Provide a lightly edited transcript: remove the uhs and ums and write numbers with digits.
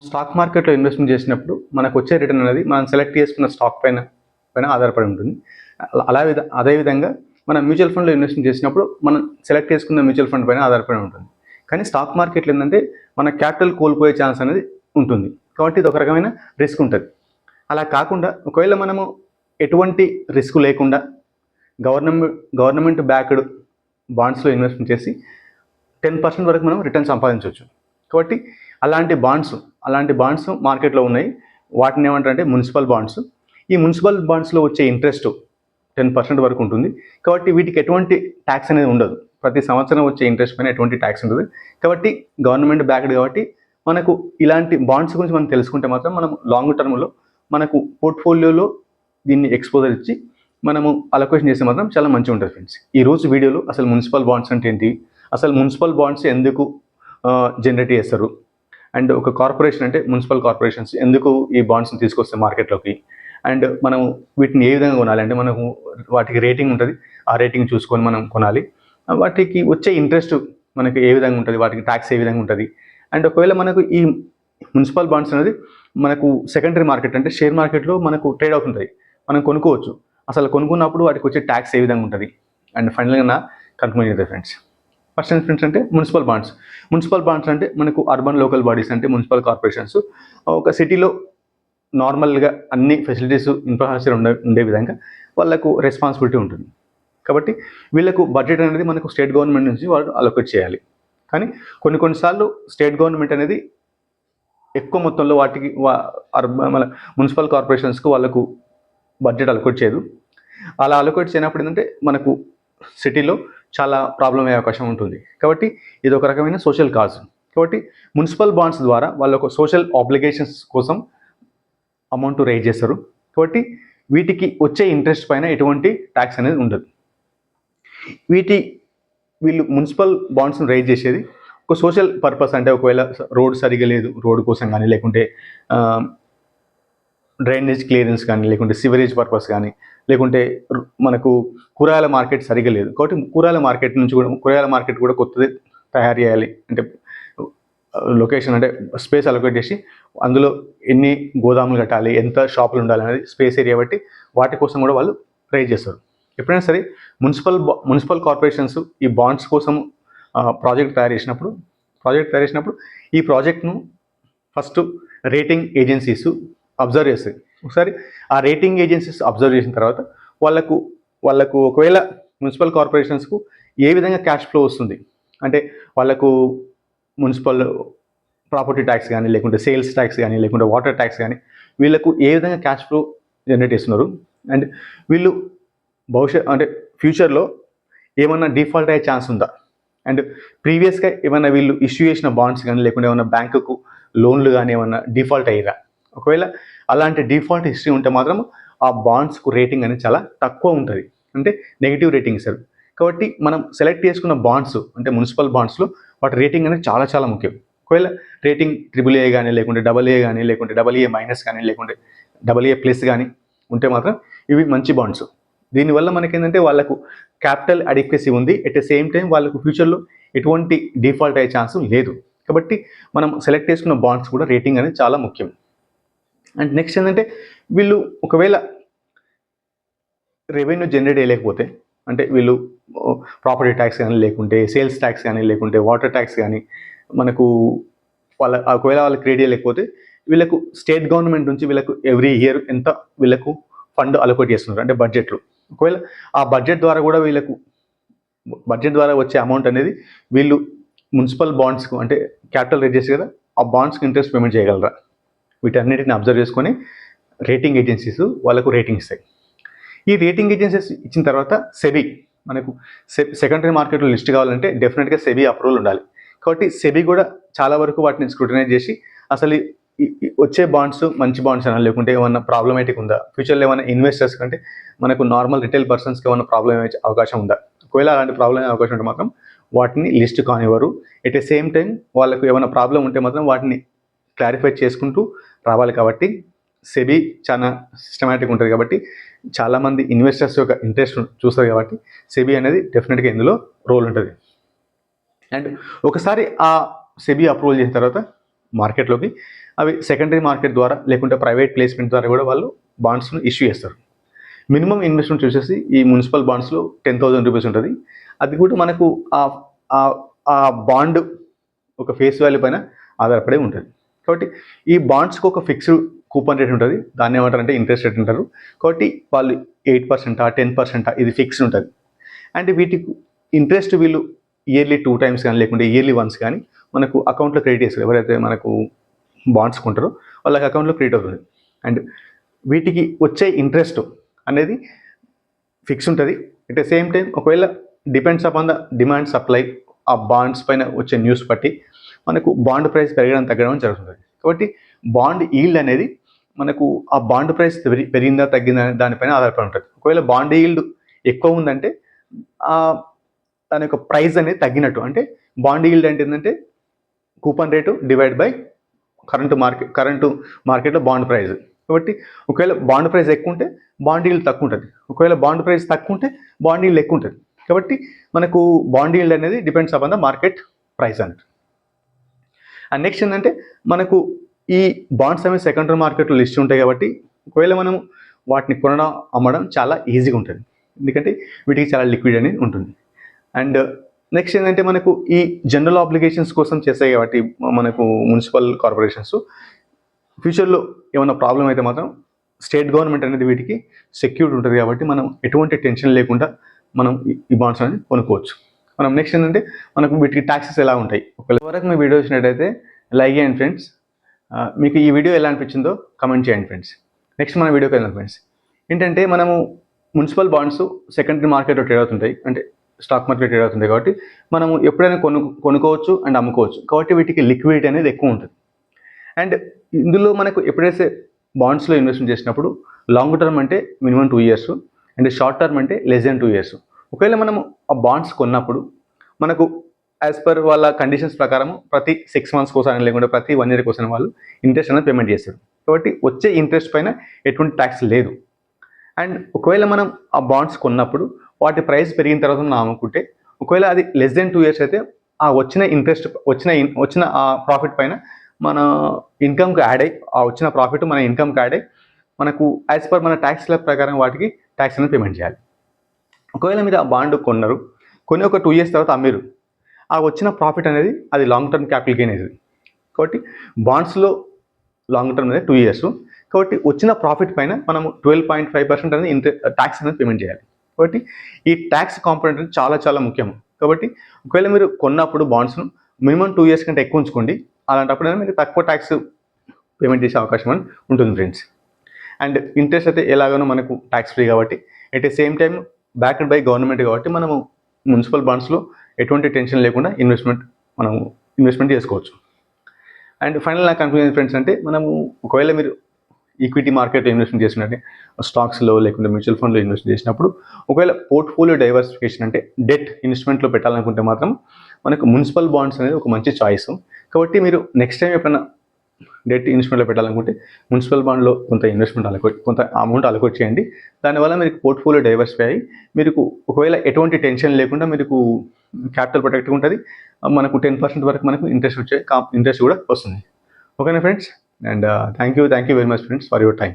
Stock మార్కెట్లో investment చేసినప్పుడు మనకు వచ్చే రిటర్న్ అనేది మనం సెలెక్ట్ చేసుకున్న స్టాక్ పైన ఆధారపడి ఉంటుంది. అదేవిధంగా మనం మ్యూచువల్ ఫండ్లో ఇన్వెస్ట్మెంట్ చేసినప్పుడు మనం సెలెక్ట్ చేసుకున్న మ్యూచువల్ ఫండ్ పైన ఆధారపడి ఉంటుంది. కానీ స్టాక్ మార్కెట్లో ఏంటంటే మన క్యాపిటల్ కోల్పోయే ఛాన్స్ అనేది ఉంటుంది. కాబట్టి ఇది ఒక రకమైన రిస్క్ ఉంటుంది. అలా కాకుండా ఒకవేళ మనము ఎటువంటి రిస్క్ లేకుండా గవర్నమెంట్ బ్యాక్డ్ బాండ్స్లో ఇన్వెస్ట్మెంట్ చేసి 10% వరకు మనం రిటర్న్ సంపాదించవచ్చు. కాబట్టి అలాంటి బాండ్స్ మార్కెట్లో ఉన్నాయి. వాటిని ఏమంటారంటే మున్సిపల్ బాండ్స్. ఈ మున్సిపల్ బాండ్స్లో వచ్చే ఇంట్రెస్ట్ 10% వరకు ఉంటుంది. కాబట్టి వీటికి ఎటువంటి ట్యాక్స్ అనేది ఉండదు. ప్రతి సంవత్సరం వచ్చే ఇంట్రెస్ట్ పైన ఎటువంటి ట్యాక్స్ ఉండదు. కాబట్టి గవర్నమెంట్ బ్యాక్డ్ కాబట్టి మనకు ఇలాంటి బాండ్స్ గురించి మనం తెలుసుకుంటే మాత్రం మనం లాంగ్ టర్మ్లో మనకు పోర్ట్ఫోలియోలో దీన్ని ఎక్స్పోజర్ ఇచ్చి మనము అలొకేషన్ చేస్తే మాత్రం చాలా మంచిగా ఉంటుంది ఫ్రెండ్స్. ఈరోజు వీడియోలో అసలు మున్సిపల్ బాండ్స్ అంటే ఏంటి, అసలు మున్సిపల్ బాండ్స్ ఎందుకు జనరేట్ చేస్తారు, అండ్ ఒక కార్పొరేషన్ అంటే మున్సిపల్ కార్పొరేషన్స్ ఎందుకు ఈ బాండ్స్ని తీసుకొస్తాయి మార్కెట్లోకి, అండ్ మనం వీటిని ఏ విధంగా కొనాలి అంటే మనకు వాటికి రేటింగ్ ఉంటుంది. ఆ రేటింగ్ చూసుకొని మనం కొనాలి. వాటికి వచ్చే ఇంట్రెస్ట్ మనకి ఏ విధంగా ఉంటుంది, వాటికి ట్యాక్స్ ఏ విధంగా ఉంటుంది. అండ్ ఒకవేళ మనకు ఈ మున్సిపల్ బాండ్స్ అనేది మనకు సెకండరీ మార్కెట్ అంటే షేర్ మార్కెట్లో మనకు ట్రేడ్ అవుతుంటాయి, మనం కొనుక్కోవచ్చు. అసలు కొనుక్కున్నప్పుడు వాటికి వచ్చే ట్యాక్స్ ఏ విధంగా ఉంటుంది అండ్ ఫైనల్గా నా కన్క్లూజన్ అవుతుంది ఫ్రెండ్స్. ఫస్ట్ ఫ్రెండ్స్ అంటే మున్సిపల్ బాండ్స్ అంటే మనకు అర్బన్ లోకల్ బాడీస్ అంటే మున్సిపల్ కార్పొరేషన్స్ ఒక సిటీలో నార్మల్గా అన్ని ఫెసిలిటీస్ ఇన్ఫ్రాస్ట్రక్చర్ ఉండే విధంగా వాళ్ళకు రెస్పాన్సిబిలిటీ ఉంటుంది. కాబట్టి వీళ్ళకు బడ్జెట్ అనేది మనకు స్టేట్ గవర్నమెంట్ నుంచి వాళ్ళు అలొకేట్ చేయాలి. కానీ కొన్నిసార్లు స్టేట్ గవర్నమెంట్ అనేది ఎక్కువ మొత్తంలో వాటికి మన మున్సిపల్ కార్పొరేషన్స్కు వాళ్ళకు బడ్జెట్ అలొకేట్ చేయదు. అలా అలొకేట్ చేయనప్పుడు ఏంటంటే మనకు సిటీలో చాలా ప్రాబ్లం అయ్యే అవకాశం ఉంటుంది. కాబట్టి ఇది ఒక రకమైన సోషల్ కాజ్. కాబట్టి మున్సిపల్ బాండ్స్ ద్వారా వాళ్ళ ఒక సోషల్ ఆబ్లిగేషన్స్ కోసం అమౌంట్ రైజ్ చేస్తారు. కాబట్టి వీటికి వచ్చే ఇంట్రెస్ట్ పైన ఎటువంటి ట్యాక్స్ అనేది ఉండదు. వీళ్ళు మున్సిపల్ బాండ్స్ని రైజ్ చేసేది ఒక సోషల్ పర్పస్. అంటే ఒకవేళ రోడ్ సరిగా లేదు, రోడ్ కోసం కానీ, లేకుంటే డ్రైనేజ్ క్లియరెన్స్ కానీ, లేకుంటే సివరేజ్ పర్పస్ కానీ, లేకుంటే మనకు కూరగాయల మార్కెట్ సరిగా లేదు కాబట్టి కూరగాయల మార్కెట్ కూడా కొత్తది తయారు చేయాలి. అంటే లొకేషన్ అంటే స్పేస్ అలొకేట్ చేసి అందులో ఎన్ని గోదాములు కట్టాలి, ఎంత షాపులు ఉండాలి అనేది స్పేస్ ఏరియా బట్టి వాటి కోసం కూడా వాళ్ళు రైజ్ చేస్తారు. ఎప్పుడైనా సరే మున్సిపల్ కార్పొరేషన్స్ ఈ బాండ్స్ కోసం ప్రాజెక్ట్ తయారు చేసినప్పుడు ఈ ప్రాజెక్ట్ను ఫస్ట్ రేటింగ్ ఏజెన్సీస్ అబ్జర్వ్ చేస్తాయి. ఒకసారి ఆ రేటింగ్ ఏజెన్సీస్ అబ్జర్వ్ చేసిన తర్వాత వాళ్ళకు ఒకవేళ మున్సిపల్ కార్పొరేషన్స్కు ఏ విధంగా క్యాష్ ఫ్లో వస్తుంది అంటే వాళ్ళకు మున్సిపల్ ప్రాపర్టీ ట్యాక్స్ కానీ, లేకుంటే సేల్స్ ట్యాక్స్ కానీ, లేకుంటే వాటర్ ట్యాక్స్ కానీ, వీళ్ళకు ఏ విధంగా క్యాష్ ఫ్లో జనరేట్ చేస్తున్నారు, అండ్ వీళ్ళు ఫ్యూచర్లో ఏమన్నా డిఫాల్ట్ అయ్యే ఛాన్స్ ఉందా, అండ్ ప్రీవియస్గా ఏమైనా వీళ్ళు ఇష్యూ చేసిన బాండ్స్ కానీ, లేకుంటే ఏమైనా బ్యాంకుకు లోన్లు కానీ ఏమన్నా డిఫాల్ట్ అయ్యారా. ఒకవేళ అలాంటి డిఫాల్ట్ హిస్టరీ ఉంటే మాత్రం ఆ బాండ్స్కు రేటింగ్ అనేది చాలా తక్కువ ఉంటుంది, అంటే నెగిటివ్ రేటింగ్ ఇస్తారు. కాబట్టి మనం సెలెక్ట్ చేసుకున్న బాండ్స్ అంటే మున్సిపల్ బాండ్స్లో వాటి రేటింగ్ అనేది చాలా చాలా ముఖ్యం. ఒకవేళ రేటింగ్ AAA కానీ, లేకుంటే AA కానీ, లేకుంటే AA- కానీ, లేకుంటే AA+ కానీ ఉంటే మాత్రం ఇవి మంచి బాండ్స్. దీనివల్ల మనకేంటంటే వాళ్ళకు క్యాపిటల్ అడిక్వసీ ఉంది, ఎట్ ద సేమ్ టైం వాళ్ళకు ఫ్యూచర్లో ఎటువంటి డిఫాల్ట్ అయ్యే ఛాన్స్ లేదు. కాబట్టి మనం సెలెక్ట్ చేసుకున్న బాండ్స్ కూడా రేటింగ్ అనేది చాలా ముఖ్యం. అండ్ నెక్స్ట్ ఏంటంటే వీళ్ళు ఒకవేళ రెవెన్యూ జనరేట్ చేయలేకపోతే, అంటే వీళ్ళు ప్రాపర్టీ ట్యాక్స్ కానీ, లేకుంటే సేల్స్ ట్యాక్స్ కానీ, లేకుంటే వాటర్ ట్యాక్స్ కానీ మనకు ఒకవేళ వాళ్ళు క్రియేట్ చేయలేకపోతే వీళ్ళకు స్టేట్ గవర్నమెంట్ నుంచి వీళ్ళకు ఎవ్రీ ఇయర్ ఎంత వీళ్ళకు ఫండ్ అలొకేట్ చేస్తున్నారు అంటే బడ్జెట్లో. ఒకవేళ ఆ బడ్జెట్ ద్వారా వచ్చే అమౌంట్ అనేది వీళ్ళు మున్సిపల్ బాండ్స్కు అంటే క్యాపిటల్ రేట్ చేసి కదా ఆ బాండ్స్కి ఇంట్రెస్ట్ పేమెంట్ చేయగలరా. వీటన్నిటిని అబ్జర్వ్ చేసుకొని రేటింగ్ ఏజెన్సీస్ వాళ్ళకు రేటింగ్ ఇస్తాయి. ఈ రేటింగ్ ఏజెన్సీస్ ఇచ్చిన తర్వాత సెబీ మనకు సెకండరీ మార్కెట్లో లిస్ట్ కావాలంటే డెఫినెట్గా సెబీ అప్రూవల్ ఉండాలి. కాబట్టి సెబీ కూడా చాలా వరకు వాటిని స్క్రూటినైజ్ చేసి అసలు వచ్చే బాండ్స్ మంచి బాండ్స్ అయినా, లేకుంటే ఏమన్నా ప్రాబ్లమేటిక్ ఉందా, ఫ్యూచర్లో ఏమైనా ఇన్వెస్టర్స్ కంటే మనకు నార్మల్ రిటైల్ పర్సన్స్కి ఏమైనా ప్రాబ్లం అయ్యే అవకాశం ఉందా. ఒకవేళ అలాంటి ప్రాబ్లం అయ్యే అవకాశం ఉంటే మాత్రం వాటిని లిస్ట్ కానివ్వరు. ఎట్ ద సేమ్ టైం వాళ్ళకు ఏమైనా ప్రాబ్లం ఉంటే మాత్రం వాటిని క్లారిఫై చేసుకుంటూ రావాలి. కాబట్టి సెబీ చాలా సిస్టమేటిక్ ఉంటుంది. కాబట్టి చాలామంది ఇన్వెస్టర్స్ యొక్క ఇంట్రెస్ట్ చూస్తారు. కాబట్టి సెబీ అనేది డెఫినెట్గా ఇందులో రోల్ ఉంటుంది. అండ్ ఒకసారి ఆ సెబీ అప్రూవల్ చేసిన తర్వాత మార్కెట్లోకి. అవి సెకండరీ మార్కెట్ ద్వారా లేకుంటే ప్రైవేట్ ప్లేస్మెంట్ ద్వారా కూడా వాళ్ళు బాండ్స్ను ఇష్యూ చేస్తారు. మినిమం ఇన్వెస్ట్మెంట్ చూసేసి ఈ మున్సిపల్ బాండ్స్లో 10,000 రూపీస్ ఉంటుంది. అది కూడా మనకు ఆ బాండ్ ఒక ఫేస్ వాల్యూ పైన ఆధారపడి ఉంటుంది. కాబట్టి ఈ బాండ్స్కి ఒక ఫిక్స్డ్ కూపన్ రేట్ ఉంటుంది. దాన్ని ఏమంటారంటే ఇంట్రెస్ట్ రేట్ అంటారు. కాబట్టి వాళ్ళు 8%, 10% ఇది ఫిక్స్డ్ ఉంటుంది. అండ్ వీటికి ఇంట్రెస్ట్ వీళ్ళు ఇయర్లీ 2 times కానీ లేకుంటే ఇయర్లీ వన్స్ కానీ మనకు అకౌంట్లో క్రెడిట్ చేస్తారు. ఎవరైతే మనకు బాండ్స్ కొంటారో వాళ్ళకి అకౌంట్లో క్రెడిట్ అవుతుంది. అండ్ వీటికి వచ్చే ఇంట్రెస్ట్ అనేది ఫిక్స్ ఉంటుంది. అట్ ద సేమ్ టైం ఒకవేళ depends upon the demand supply, ఆ బాండ్స్ పైన వచ్చే న్యూస్ బట్టి మనకు బాండ్ ప్రైస్ పెరగడం తగ్గడం జరుగుతుంది. కాబట్టి బాండ్ ఈల్డ్ అనేది మనకు ఆ బాండ్ ప్రైస్ పెరిగిందా తగ్గిందా దానిపైన ఆధారపడి ఉంటుంది. ఒకవేళ బాండ్ ఈల్డ్ ఎక్కువ ఉందంటే దాని యొక్క ప్రైస్ అనేది తగ్గినట్టు. అంటే బాండ్ ఈల్డ్ అంటే ఏంటంటే coupon rate divide by current మార్కెట్లో బాండ్ ప్రైస్. కాబట్టి ఒకవేళ బాండ్ ప్రైస్ ఎక్కువ ఉంటే బాండ్ ఈల్డ్ తక్కువ ఉంటుంది. ఒకవేళ బాండ్ ప్రైస్ తక్కువ ఉంటే బాండ్ ఈల్డ్ ఎక్కువ ఉంటుంది. కాబట్టి మనకు బాండ్ ఈల్డ్ అనేది depends upon the market price అన్నట్టు. అండ్ నెక్స్ట్ ఏంటంటే మనకు ఈ బాండ్స్ అనేవి సెకండరీ మార్కెట్లో లిస్ట్ ఉంటాయి. కాబట్టి ఒకవేళ మనం వాటిని కొనడం అమ్మడం చాలా ఈజీగా ఉంటుంది. ఎందుకంటే వీటికి చాలా లిక్విడ్ అనేది ఉంటుంది. అండ్ నెక్స్ట్ ఏంటంటే మనకు ఈ జనరల్ ఆబ్లిగేషన్స్ కోసం చేస్తాయి కాబట్టి మనకు మున్సిపల్ కార్పొరేషన్స్ ఫ్యూచర్లో ఏమైనా ప్రాబ్లం అయితే మాత్రం స్టేట్ గవర్నమెంట్ అనేది వీటికి సెక్యూర్డ్ ఉంటుంది. కాబట్టి మనం ఎటువంటి టెన్షన్ లేకుండా మనం ఈ బాండ్స్ అనేది కొనుక్కోవచ్చు. మనం నెక్స్ట్ ఏంటంటే మనకు వీటికి ట్యాక్సెస్ ఎలా ఉంటాయి. ఒకవేళ వరకు మీ వీడియో వచ్చినట్టయితే లైక్ చేయండి ఫ్రెండ్స్. మీకు ఈ వీడియో ఎలా అనిపించిందో కమెంట్ చేయండి ఫ్రెండ్స్. నెక్స్ట్ మన వీడియోకి వెళ్దాం ఫ్రెండ్స్. ఏంటంటే మనము మున్సిపల్ బాండ్స్ సెకండరీ మార్కెట్లో ట్రేడ్ అవుతుంటాయి, అంటే స్టాక్ మార్కెట్ ట్రేడ్ అవుతుంది. కాబట్టి మనము ఎప్పుడైనా కొనుక్కోవచ్చు అండ్ అమ్ముకోవచ్చు. కాబట్టి వీటికి లిక్విడిటీ అనేది ఎక్కువ ఉంటుంది. అండ్ ఇందులో మనకు ఎప్పుడైతే బాండ్స్లో ఇన్వెస్ట్మెంట్ చేసినప్పుడు లాంగ్ టర్మ్ అంటే minimum 2 years and short term అంటే లెస్ దెన్ 2 years. ఒకవేళ మనము ఆ బాండ్స్ కొన్నప్పుడు మనకు యాజ్ పర్ వాళ్ళ కండిషన్స్ ప్రకారం ప్రతి 6 months కోసం లేకుంటే ప్రతి 1 year కోసం వాళ్ళు ఇంట్రెస్ట్ అనేది పేమెంట్ చేస్తారు. కాబట్టి వచ్చే ఇంట్రెస్ట్ పైన ఎటువంటి ట్యాక్స్ లేదు. అండ్ ఒకవేళ మనం ఆ బాండ్స్ కొన్నప్పుడు వాటి ప్రైస్ పెరిగిన తర్వాత మనం అమ్ముకుంటే ఒకవేళ అది లెస్ దెన్ 2 years అయితే ఆ వచ్చిన ఇంట్రెస్ట్ వచ్చిన ఆ ప్రాఫిట్ పైన మన ఇన్కమ్కి యాడ్ అయ్యి ఆ వచ్చిన ప్రాఫిట్ మన ఇన్కమ్కి యాడ్ అయ్యి మనకు యాజ్ పర్ మన ట్యాక్స్ స్లాబ్ ప్రకారం వాటికి ట్యాక్స్ అనేది పేమెంట్ చేయాలి. ఒకవేళ మీరు ఆ బాండ్ కొన్ని ఒక 2 years తర్వాత అమ్మిరు, ఆ వచ్చిన ప్రాఫిట్ అనేది అది లాంగ్ టర్మ్ క్యాపిటల్ గెయిన్ అవుతుంది. కాబట్టి బాండ్స్లో లాంగ్ టర్మ్ అనేది 2 years. కాబట్టి వచ్చిన ప్రాఫిట్ పైన మనము 12.5% అనేది ట్యాక్స్ అనేది పేమెంట్ చేయాలి. కాబట్టి ఈ ట్యాక్స్ కాంపోనెంట్ అనేది చాలా చాలా ముఖ్యం. కాబట్టి ఒకవేళ మీరు కొన్నప్పుడు బాండ్స్ను మినిమం 2 years కంటే ఎక్కువ ఉంచుకోండి. అలాంటప్పుడు మీకు తక్కువ ట్యాక్స్ పేమెంట్ చేసే అవకాశం అని ఉంటుంది ఫ్రెండ్స్. అండ్ ఇంట్రెస్ట్ అయితే ఎలాగనో మనకు ట్యాక్స్ ఫ్రీ కాబట్టి at the same time backed by government కాబట్టి మనము మున్సిపల్ బాండ్స్లో ఎటువంటి టెన్షన్ లేకుండా ఇన్వెస్ట్మెంట్ చేసుకోవచ్చు. అండ్ ఫైనల్ నా కన్క్లూజన్ ఫ్రెండ్స్ అంటే మనము ఒకవేళ మీరు ఈక్విటీ మార్కెట్లో ఇన్వెస్ట్మెంట్ చేసినట్టే స్టాక్స్లో లేకుంటే మ్యూచువల్ ఫండ్లో ఇన్వెస్ట్ చేసినప్పుడు ఒకవేళ పోర్ట్ఫోలియో డైవర్సిఫికేషన్ అంటే డెట్ ఇన్వెస్ట్మెంట్లో పెట్టాలనుకుంటే మాత్రం మనకు మున్సిపల్ బాండ్స్ అనేది ఒక మంచి చాయిస్. కాబట్టి మీరు నెక్స్ట్ టైం ఎప్పుడైనా డెట్ ఇన్వెస్ట్మెంట్లో పెట్టాలనుకుంటే మున్సిపల్ బాండ్లో కొంత అమౌంట్ అలొకేట్ చేయండి. దానివల్ల మీకు పోర్ట్ఫోలియో డైవర్సిఫై అయ్యి మీకు ఒకవేళ ఎటువంటి టెన్షన్ లేకుండా మీకు క్యాపిటల్ ప్రొటెక్ట్గా ఉంటుంది. మనకు 10% వరకు మనకు ఇంట్రెస్ట్ కూడా వస్తుంది. ఓకేనా friends? And thank you very much friends for your time.